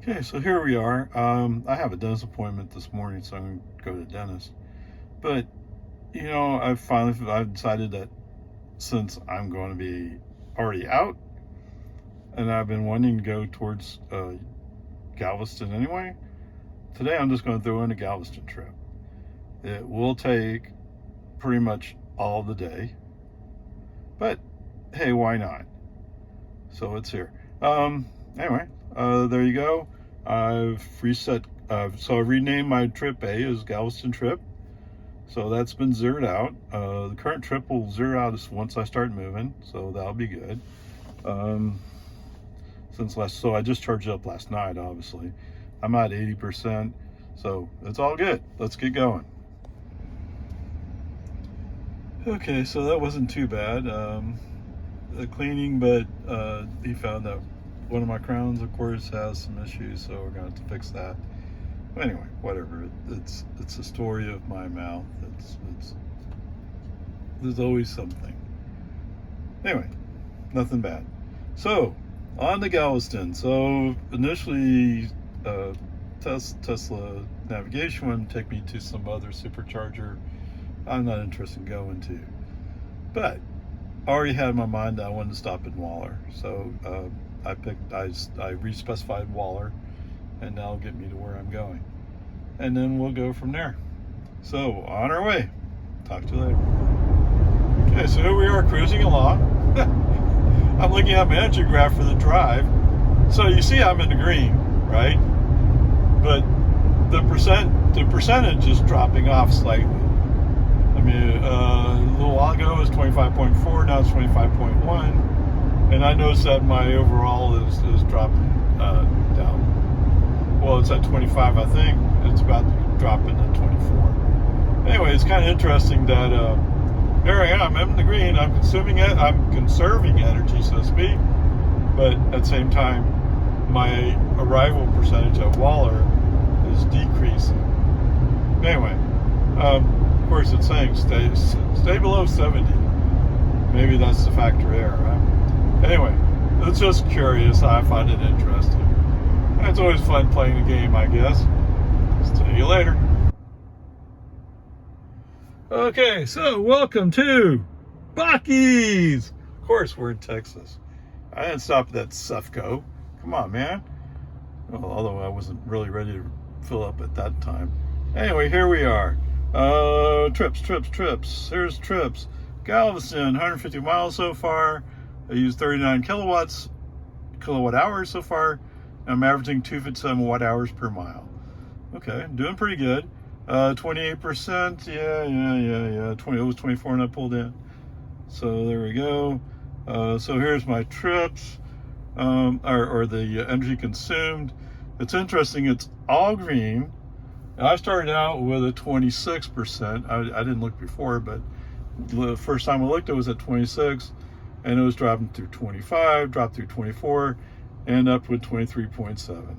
Okay, so here we are. I have a dentist appointment this morning, so I'm going to go to the dentist. But I've decided that since I'm going to be already out, and I've been wanting to go towards Galveston anyway, today I'm just going to throw in a Galveston trip. It will take pretty much all the day, but hey, why not? So it's here. Anyway, there you go. I've reset, so I've renamed my trip A as Galveston Trip. So that's been zeroed out. The current trip will zero out once I start moving, so that'll be good. So I just charged it up last night, obviously. I'm at 80%, so it's all good. Let's get going. Okay, so that wasn't too bad. The cleaning, but he found that one of my crowns, of course, has some issues, so we're going to have to fix that. But anyway, whatever. It's the story of my mouth. There's always something. Anyway, nothing bad. So on to Galveston. So initially, Tesla navigation would take me to some other supercharger I'm not interested in going to, but I already had in my mind that I wanted to stop in Waller, so I re-specified Waller, and that'll get me to where I'm going, and then we'll go from there. So on our way. Talk to you later. Okay, so here we are cruising along. I'm looking at my energy graph for the drive. So you see I'm in the green, right? But the percentage is dropping off slightly. I mean, a little while ago it was 25.4, now it's 25.1, and I noticed that my overall is dropping down. Well, it's at 25, I think. It's about to drop into 24. Anyway, it's kind of interesting that there I am. I'm in the green. I'm conserving energy, so to speak, but at the same time, my arrival percentage at Waller is decreasing. Anyway. Of course, it's saying stay below 70. Maybe that's the factor error, right? Anyway, it's just curious. I find it interesting. It's always fun playing the game, I guess. See you later. Okay, so welcome to Buc-ee's. Of course, we're in Texas. I didn't stop at that Sufco. Come on, man. Well, although I wasn't really ready to fill up at that time. Anyway, here we are. Trips. Here's trips. Galveston, 150 miles so far. I used 39 kilowatt hours so far. I'm averaging 257 watt hours per mile. Okay, doing pretty good. 28%. Yeah. It was 24 and I pulled in. So there we go. So here's my trips, or the energy consumed. It's interesting. It's all green. I started out with a 26%. I didn't look before, but the first time I looked, it was at 26, and it was dropping through 25, dropped through 24, and up with 23.7.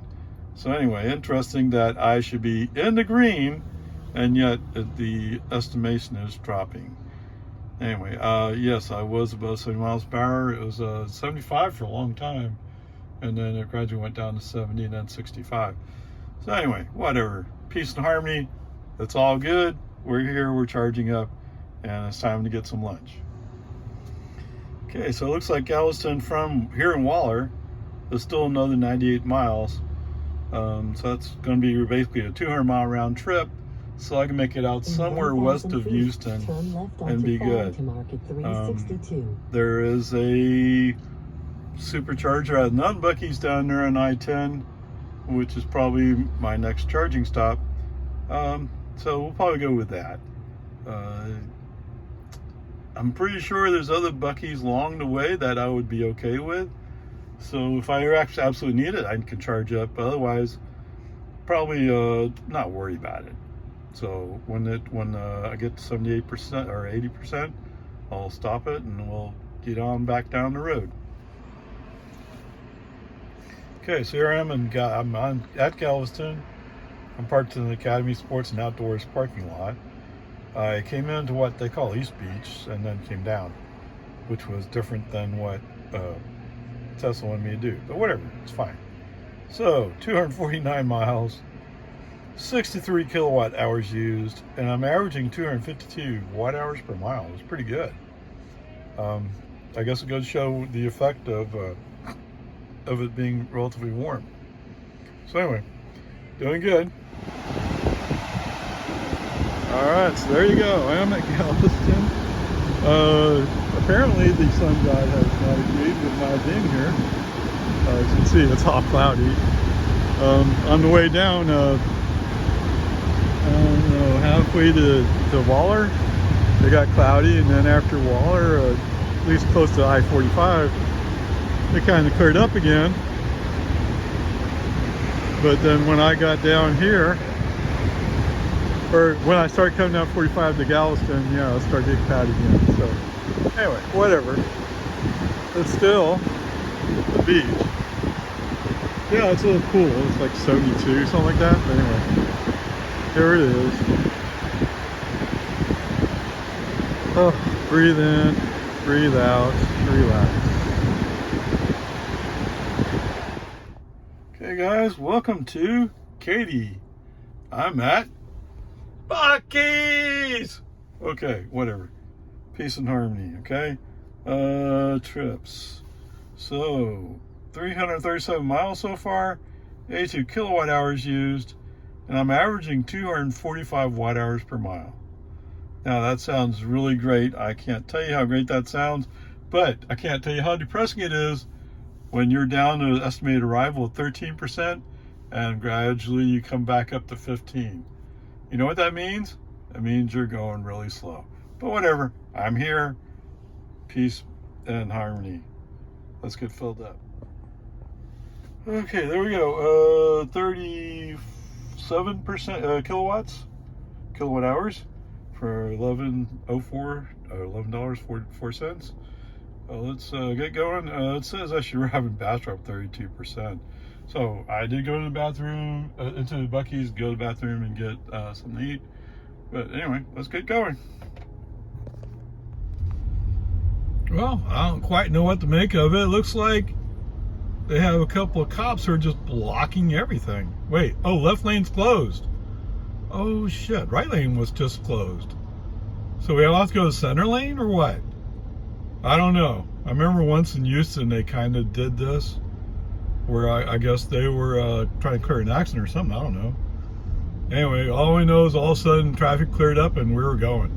So anyway, interesting that I should be in the green, and yet the estimation is dropping. Anyway, yes, I was above 70 miles per hour. It was 75 for a long time, and then it gradually went down to 70 and then 65. So anyway, whatever. Peace and harmony. It's all good. We're here. We're charging up, and it's time to get some lunch. Okay, so it looks like Galveston from here in Waller is still another 98 miles. So that's going to be basically a 200-mile round trip. So I can make it out somewhere west of Houston and be good. There is a supercharger at none Buc-ee's down there on I-10, which is probably my next charging stop. So we'll probably go with that. I'm pretty sure there's other Buc-ee's along the way that I would be okay with. So if I absolutely need it, I can charge up. But otherwise, probably not worry about it. So when I get to 78% or 80%, I'll stop it and we'll get on back down the road. Okay, so here I am, I'm at Galveston. I'm parked in the Academy Sports and Outdoors parking lot. I came into what they call East Beach and then came down, which was different than what Tesla wanted me to do. But whatever, it's fine. So 249 miles, 63 kilowatt hours used, and I'm averaging 252 watt hours per mile. It's pretty good. I guess it goes to show the effect of it being relatively warm. So anyway, doing good. All right, so there you go. I am at Galveston. Apparently the sun god has not agreed with my being here. As you can see, it's all cloudy. On the way down, halfway to Waller, it got cloudy, and then after Waller, at least close to I-45, it kind of cleared up again. But then when I got down here, or when I started coming down 45 to Galveston, yeah, it started getting cloudy again. So anyway, whatever. It's still the beach. Yeah, it's a little cool. It's like 72, something like that. But anyway, here it is. Oh, breathe in, breathe out, relax. Okay guys, welcome to Katie. I'm at Buc-ee's. Okay, whatever. Peace and harmony, okay? Trips. So, 337 miles so far, 82 kilowatt hours used, and I'm averaging 245 watt hours per mile. Now that sounds really great. I can't tell you how great that sounds, but I can't tell you how depressing it is when you're down to an estimated arrival of 13% and gradually you come back up to 15. You know what that means? It means you're going really slow. But whatever, I'm here. Peace and harmony. Let's get filled up. Okay, there we go. 37% kilowatt hours for $11.04 or $11.04. Let's get going. It says I should have a bathroom 32%. So I did go to the bathroom, into the Buc-ee's, go to the bathroom and get something to eat. But anyway, let's get going. Well, I don't quite know what to make of it. It looks like they have a couple of cops who are just blocking everything. Wait, oh, left lane's closed. Oh shit, right lane was just closed. So we have to go to center lane or what? I don't know. I remember once in Houston they kind of did this, where I guess they were trying to clear an accident or something. I don't know. Anyway, all we know is all of a sudden traffic cleared up and we were going.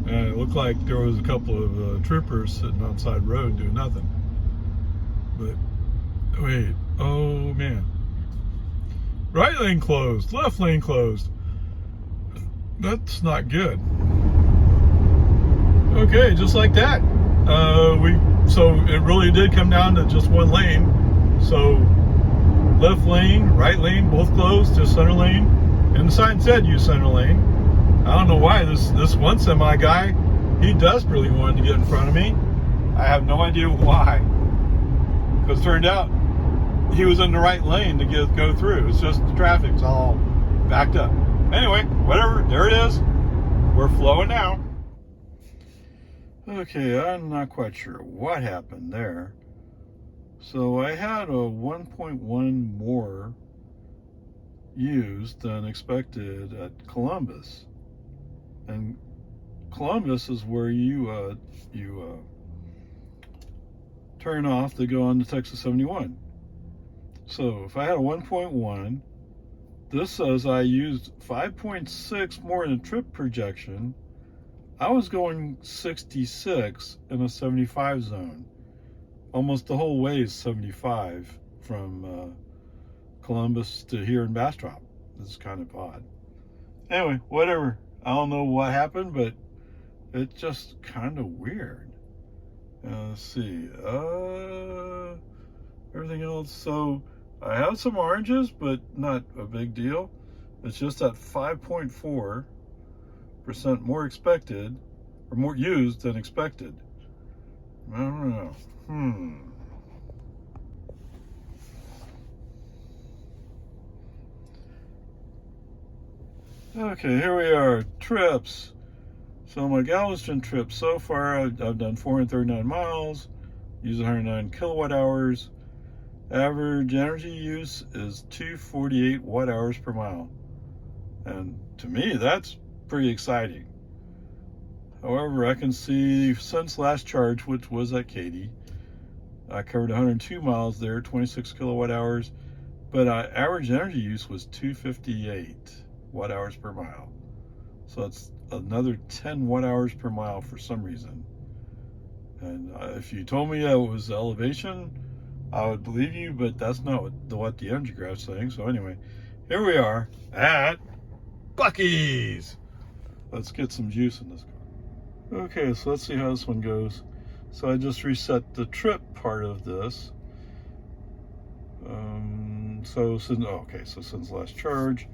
And it looked like there was a couple of troopers sitting on the side of the road doing nothing. But wait, oh man. Right lane closed, left lane closed. That's not good. Okay, just like that. So it really did come down to just one lane. So left lane, right lane, both closed, just center lane. And the sign said use center lane. I don't know why this one semi guy, he desperately wanted to get in front of me. I have no idea why. Because it turned out he was in the right lane to go through. It's just the traffic's all backed up. Anyway, whatever, there it is. We're flowing now. Okay, I'm not quite sure what happened there. So I had a 1.1 more used than expected at Columbus. And Columbus is where you turn off to go on to Texas 71. So if I had a 1.1, this says I used 5.6 more in the trip projection. I was going 66 in a 75 zone. Almost the whole way is 75 from Columbus to here in Bastrop. This is kind of odd. Anyway, whatever. I don't know what happened, but it's just kind of weird. Let's see. Everything else. So I have some oranges, but not a big deal. It's just that 5.4% more expected, or more used than expected. I don't know. Okay, here we are. Trips. So my Galveston trip so far, I've done 439 miles, used 109 kilowatt hours. Average energy use is 248 watt hours per mile. And to me, that's pretty exciting. However, I can see since last charge, which was at Katy, I covered 102 miles there, 26 kilowatt hours, but average energy use was 258 watt hours per mile. So that's another 10 watt hours per mile for some reason. And if you told me that it was elevation, I would believe you, but that's not what the energy graph's saying. So anyway, here we are at Buc-ee's. Let's get some juice in this car. Okay, so let's see how this one goes. So I just reset the trip part of this. So since last charge,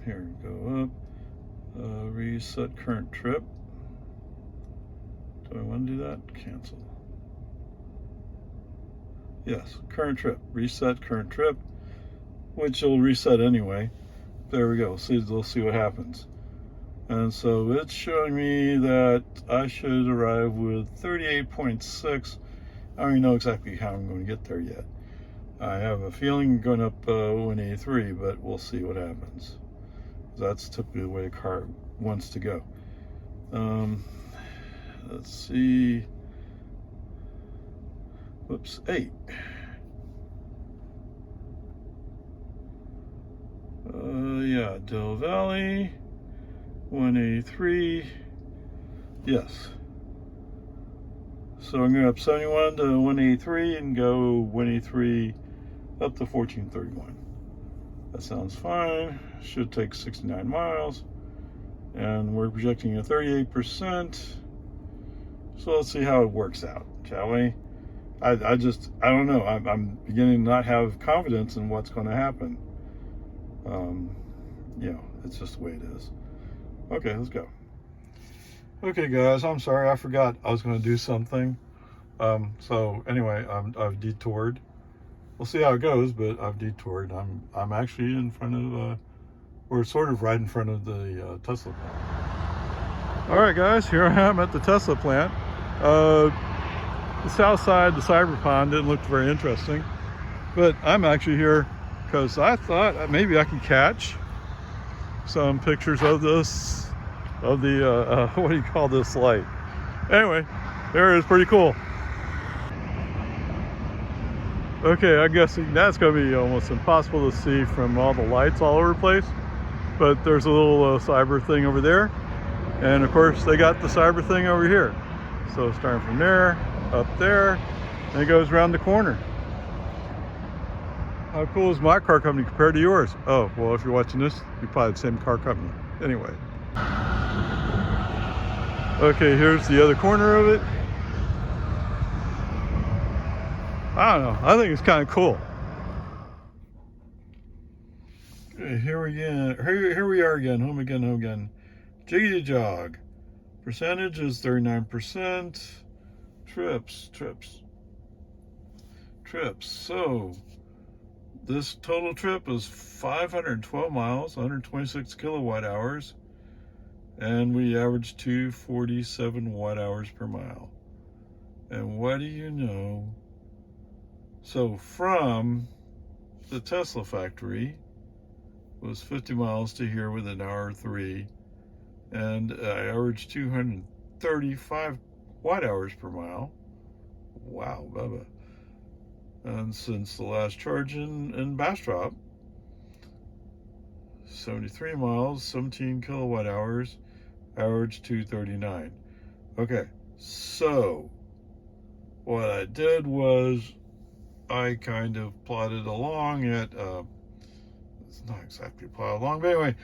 here we go up. Reset current trip. Do I want to do that? Cancel. Yes, current trip. Reset current trip, which will reset anyway. There we go. We'll see what happens. And so it's showing me that I should arrive with 38.6. I don't even know exactly how I'm going to get there yet. I have a feeling going up 183, but we'll see what happens. That's typically the way a car wants to go. Let's see. Whoops, 8. Yeah, Del Valley, 183. Yes. So I'm going up 71 to 183 and go 183 up to 1431. That sounds fine. Should take 69 miles. And we're projecting a 38%. So let's see how it works out, shall we? I don't know. I'm beginning to not have confidence in what's going to happen. It's just the way it is. Okay, let's go. Okay, guys, I'm sorry. I forgot I was going to do something. So anyway, I've detoured. We'll see how it goes, but I've detoured. I'm actually in front of, we're sort of right in front of the Tesla plant. All right, guys, here I am at the Tesla plant. The south side, the cyber pond, didn't look very interesting, but I'm actually here because I thought maybe I could catch some pictures of this, of the, what do you call this light? Anyway, there it is, pretty cool. Okay, I'm guessing that's going to be almost impossible to see from all the lights all over the place, but there's a little cyber thing over there, and of course they got the cyber thing over here. So starting from there, up there, and it goes around the corner. How cool is my car company compared to yours? Oh, well, if you're watching this, you're probably the same car company. Anyway. Okay, here's the other corner of it. I don't know. I think it's kind of cool. Okay, here we are again. Home again. Jiggity jog. Percentage is 39%. Trips. So this total trip is 512 miles, 126 kilowatt hours, and we averaged 247 watt hours per mile. And what do you know? So from the Tesla factory was 50 miles to here with an hour 3, and I averaged 235 watt hours per mile. Wow, Bubba. And since the last charge in Bastrop, 73 miles, 17 kilowatt hours, average 239. Okay, so what I did was I kind of plotted along at, it's not exactly plotted along, but anyway,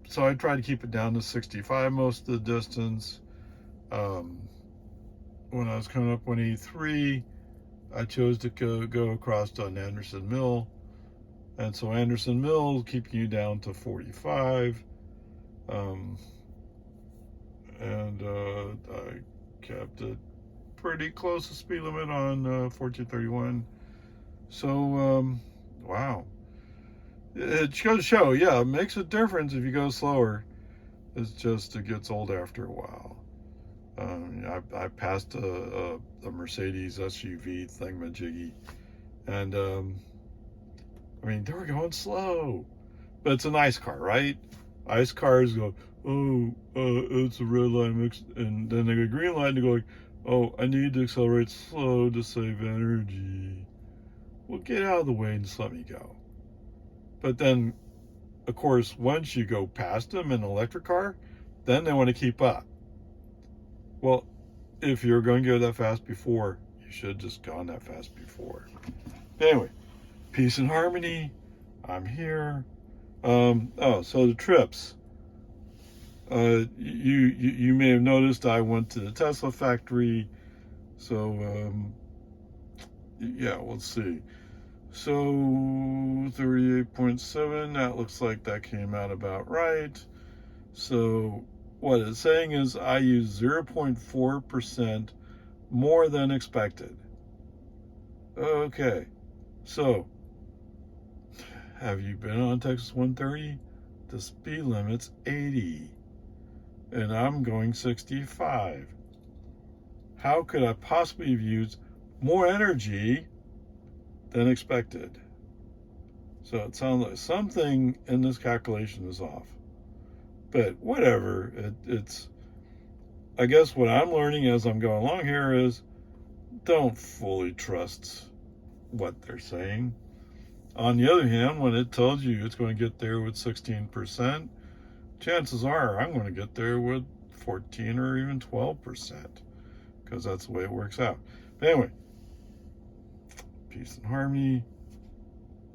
so I tried to keep it down to 65 most of the distance. When I was coming up 183, I chose to go across on Anderson Mill, and so Anderson Mill keeping you down to 45, and I kept it pretty close to speed limit on 1431. So wow, it goes to show, yeah, it makes a difference if you go slower. It's just it gets old after a while. I passed a Mercedes SUV thingamajiggy And, I mean, they were going slow. But it's an ice car, right? Ice cars go, oh, it's a red line mixed. And then they go green light and they go like, oh, I need to accelerate slow to save energy. Well, get out of the way and just let me go. But then, of course, once you go past them in an electric car, then they want to keep up. Well, if you're going to go that fast before, you should have just gone that fast before. Anyway, peace and harmony. I'm here. So the trips. You may have noticed I went to the Tesla factory. So, yeah, let's see. So 38.7, that looks like that came out about right. So what it's saying is I used 0.4% more than expected. Okay, so have you been on Texas 130? The speed limit's 80, and I'm going 65. How could I possibly have used more energy than expected? So it sounds like something in this calculation is off. But whatever, it's, I guess what I'm learning as I'm going along here is don't fully trust what they're saying. On the other hand, when it tells you it's going to get there with 16%, chances are I'm going to get there with 14 or even 12%, because that's the way it works out. But anyway, peace and harmony.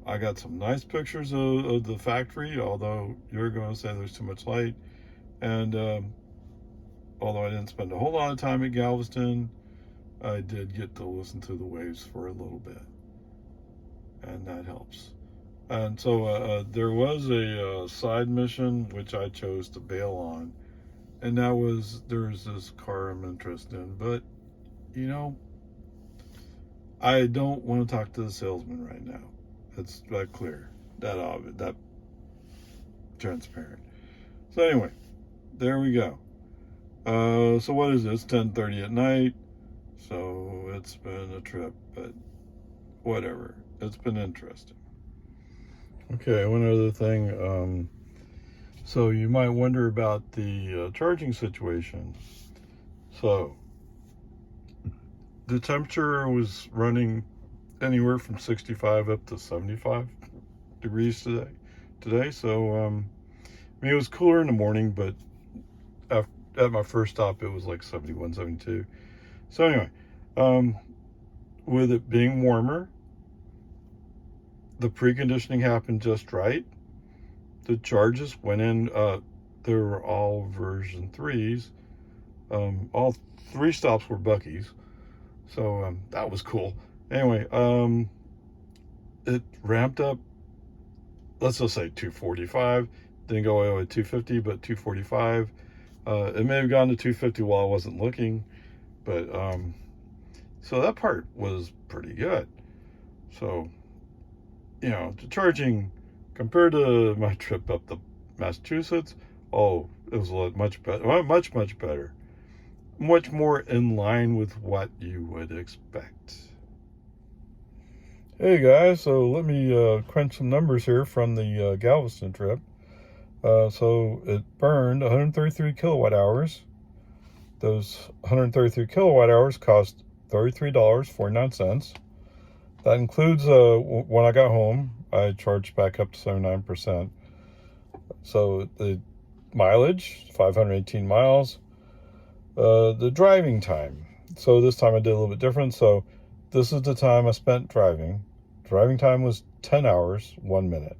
I got some nice pictures of the factory, although you're going to say there's too much light. And although I didn't spend a whole lot of time at Galveston, I did get to listen to the waves for a little bit, and that helps. And so there was a side mission which I chose to bail on, and that was, there's this car I'm interested in, but you know, I don't want to talk to the salesman right now. It's that clear, that obvious, that transparent. So anyway, there we go. So what is this? 10:30 at night. So it's been a trip, but whatever. It's been interesting. Okay, one other thing. So you might wonder about the charging situation. So the temperature was running anywhere from 65 up to 75 degrees today. So I mean, it was cooler in the morning, but at my first stop it was like 71, 72. So anyway, with it being warmer, the preconditioning happened just right. The charges went in, they were all version 3s. All 3 stops were Buc-ee's, so that was cool. Anyway, it ramped up, let's just say 245. Didn't go away with 250, but 245. It may have gone to 250 while I wasn't looking, but so that part was pretty good. So, you know, the charging compared to my trip up to Massachusetts, oh, it was much better, much better, much more in line with what you would expect. Hey guys, so let me crunch some numbers here from the Galveston trip. So it burned 133 kilowatt hours. Those 133 kilowatt hours cost $33.49. That includes when I got home, I charged back up to 79%. So the mileage, 518 miles. The driving time. So this time I did a little bit different. So this is the time I spent driving. Driving time was 10 hours, 1 minute.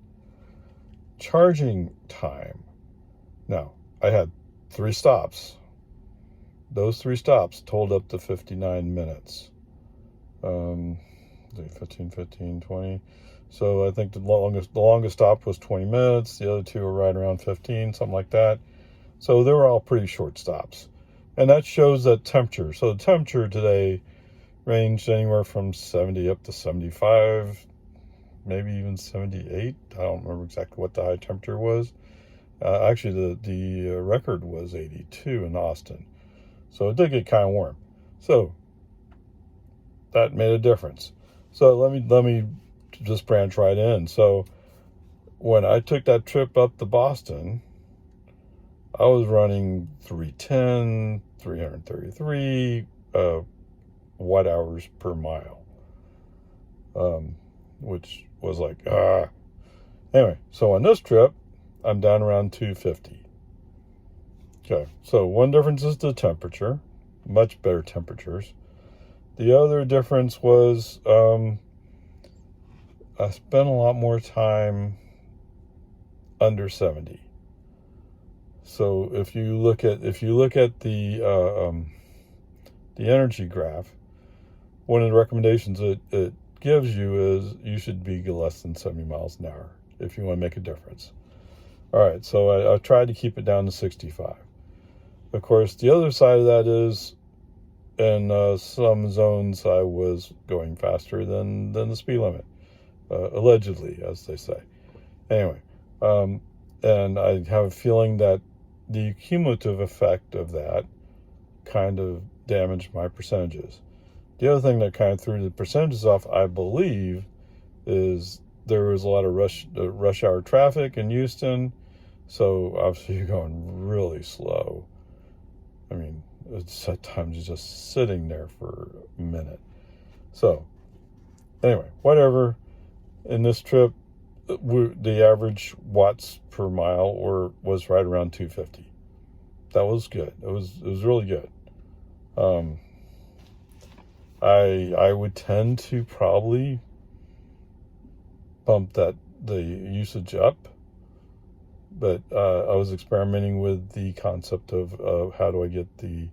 Charging time. Now, I had 3 stops. Those 3 stops totaled up to 59 minutes. 15, 20. So I think the longest stop was 20 minutes. The other 2 were right around 15, something like that. So they were all pretty short stops. And that shows that temperature. So the temperature today ranged anywhere from 70 up to 75, maybe even 78. I don't remember exactly what the high temperature was. Actually, the record was 82 in Austin. So it did get kind of warm. So that made a difference. So let me just branch right in. So when I took that trip up to Boston, I was running 310, 333 watt hours per mile, which was like, Anyway, so on this trip, I'm down around 250. Okay, so one difference is the temperature, much better temperatures. The other difference was I spent a lot more time under 70. So if you look at the energy graph, one of the recommendations it gives you is you should be less than 70 miles an hour if you want to make a difference. All right, so I tried to keep it down to 65. Of course, the other side of that is in some zones I was going faster than the speed limit, allegedly, as they say. Anyway, and I have a feeling that the cumulative effect of that kind of damaged my percentages. The other thing that kind of threw the percentages off, I believe, is there was a lot of rush hour traffic in Houston, so obviously you're going really slow. I mean, it's at times you're just sitting there for a minute. So anyway, whatever. In this trip, the average watts per mile was right around 250. That was good. It was really good. I would tend to probably bump the usage up, but I was experimenting with the concept of how do I get the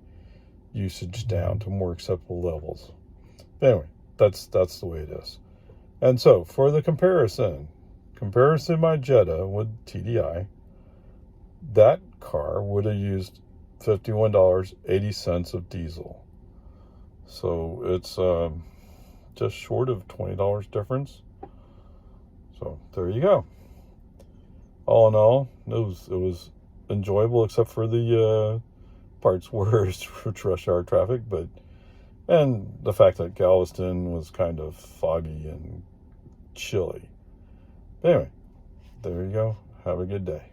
usage down to more acceptable levels. But anyway, that's the way it is. And so for the comparison my Jetta with TDI, that car would have used $51.80 of diesel. So it's just short of $20 difference. So there you go. All in all, it was enjoyable, except for the parts where it's rush hour traffic, and the fact that Galveston was kind of foggy and chilly. But anyway, there you go. Have a good day.